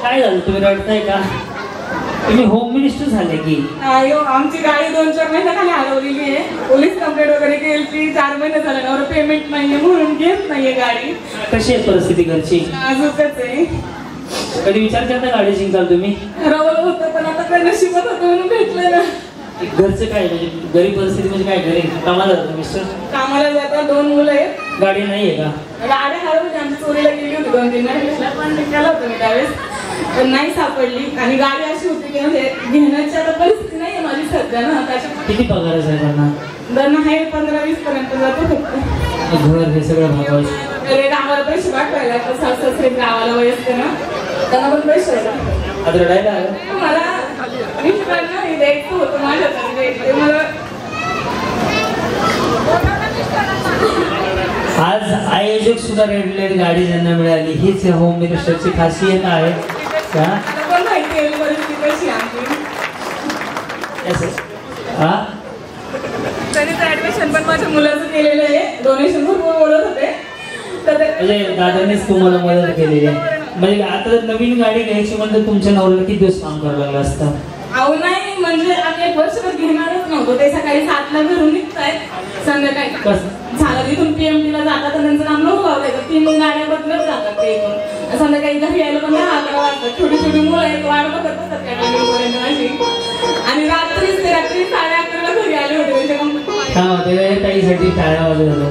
काय झालं, तुम्ही रडताय का? तुम्ही होम मिनिस्टर झाले की? अयो, आमची गाडी 2-4 महिन्याखाली हलवलेली आहे. पोलीस कंप्लेंट वगैरे केली, 4 महिने झाले ना, पेमेंट नाहीये म्हणून घेत नाहीये गाडी. कशी आहे परिस्थिती घरची? नाजूकच आहे. कधी विचार करता गाडी जिंकाल तुम्ही? रवलं होतं पण आता काय नशिबात होतं म्हणून भेटलं ना. घरचं काय म्हणजे गरीब परिस्थिती म्हणजे काय? घरी कामाला जातो मिस्टर? कामाला जातात, 2 मुलं आहेत. गाडी नाहीये का? गाडी हरवली, आमची चोरीला गेली होती 2-3 महिन्याला, पण केलं होतं मी त्यावेळेस, पण नाही सापडली. आणि गाडी अशी होती की म्हणजे घेण्याची आता परिस्थिती नाही आहे माझी सध्या ना. त्याच्यात किती पगार आहे साहेबांना? दर आहे 15-20 पर्यंत जातो फक्त. घर हे सगळं भागवायचं वगैरे आम्हाला पैसे पाठवायला, सासरे गावाला वयस्कर ना, त्यांना पण पैसे द्यायला. आता रडायला आलं? मला मिस्टरांना द्यायचं होतं माझ्याकडे, ते मला. आज आयोजक सुद्धा रेडलेट गाडी ज्यांना मिळाली, हीच होम मिनिस्टरची खासियत आहे का? पण माहिती आहे परिस्थिती कशी आमची. त्यांनी ऍडमिशन पण माझ्या मुलाचं केलेलं आहे, डोनेशन भरपूर बोलत होते. म्हणजे दादानेच तुम्हाला मदत केलेली आहे. म्हणजे आता जर नवीन गाडी घ्यायची म्हणजे तुमच्या नवऱ्याला किती दिवस काम करावं लागलं असतं? अहो नाही, म्हणजे आम्ही 1 वर्षभर घेणारच नव्हतो. ते सकाळी 7ला घरून निघतायत, संध्याकाळी झालं तिथून PMT ला जातात, त्यांचं काम नको लावायचं. 3 गाड्या बदलत जातात ते इथून. संध्याकाळी घरी यायला पण 10-11 वाजतात. छोटी छोटी मुलं आहेत, वाढ बघत असतात त्या टायमिंगपर्यंत अशी. आणि रात्री 11:30 घरी आले होते. ताईसाठी टाळ्या वाजत झालं.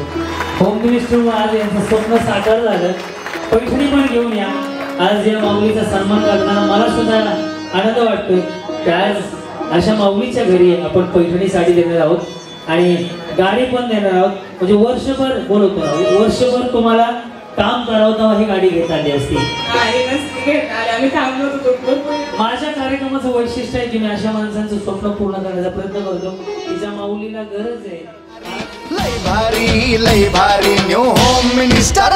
होम मिनिस्टर आज यांचं स्वप्न साकार झालं. पैठणी पण घेऊन या. आज या माऊलीचा सन्मान करताना मला सुद्धा आनंद वाटतो. आज अशा माऊलीच्या घरी आपण पैठणी साडी देणार आहोत आणि गाडी पण देणार आहोत. म्हणजे वर्षभर बोलवतो आहोत, वर्षभर तुम्हाला काम करावं तेव्हा ही गाडी घेत आली असती. माझ्या कार्यक्रमाचं वैशिष्ट्य आहे की मी अशा माणसांचं स्वप्न पूर्ण करण्याचा प्रयत्न करतो. तिच्या माऊलीला गरज आहे. लय भारी न्यू होम मिनिस्टर.